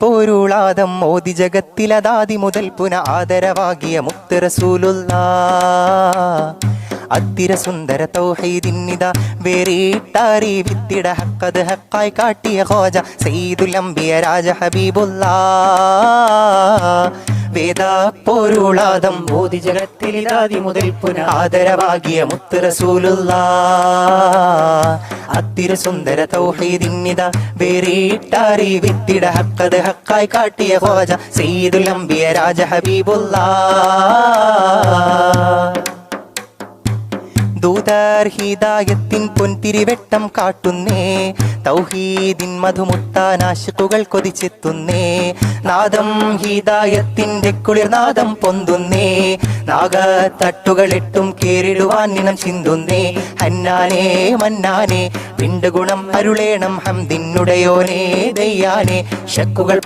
പോരുളാദം മോദി ജഗത്തിലതാതി മുതൽ പുന ആദരവാകിയ മുത്ത് റസൂലുള്ളാ അത്തിര സുന്ദര തൗഹീദിന്നിത വേറിട്ടാരി വിത്തിട ഹക്കത് ഹക്കായി കാട്ടിയ ഖോജ സയ്യിദുൽ അംബിയ രാജ ഹബീബുള്ളാ വേദ പോരുളാദം മോദി ജഗത്തിലതാതി മുതൽ പുന ആദരവാകിയ മുത്ത് റസൂലുള്ളാ അത്തിര സുന്ദര തൗഹീദിന്നിത വേറിട്ടാരി വിത്തിട ഹക്കത് ഹക്കായി കാട്ടിയ ഖോജ സയ്യിദുൽ അംബിയ രാജ ഹബീബുള്ളാ ദൂതർ ഹിദായത്തിൻ പൊൻതിരിവെട്ടം കാട്ടുന്നേ തൗഹീദിൻ മധുമുട്ടാൻ ആശിഖുകൾ കൊതിച്ചെത്തുന്നേ നാദം ഹിദായത്തിന്റെ കുളിർനാദം പൊന്തുന്നേ നാഗത്തട്ടുകളെട്ടും കേറിടുവാൻ നിനം ചിന്തുന്നേ ഹന്നാനേ മന്നാനേ പിണ്ടുഗുണം അരുളേണം ഹംദിന്നുടയോനേ ദയ്യാനേ ശക്കുകൾ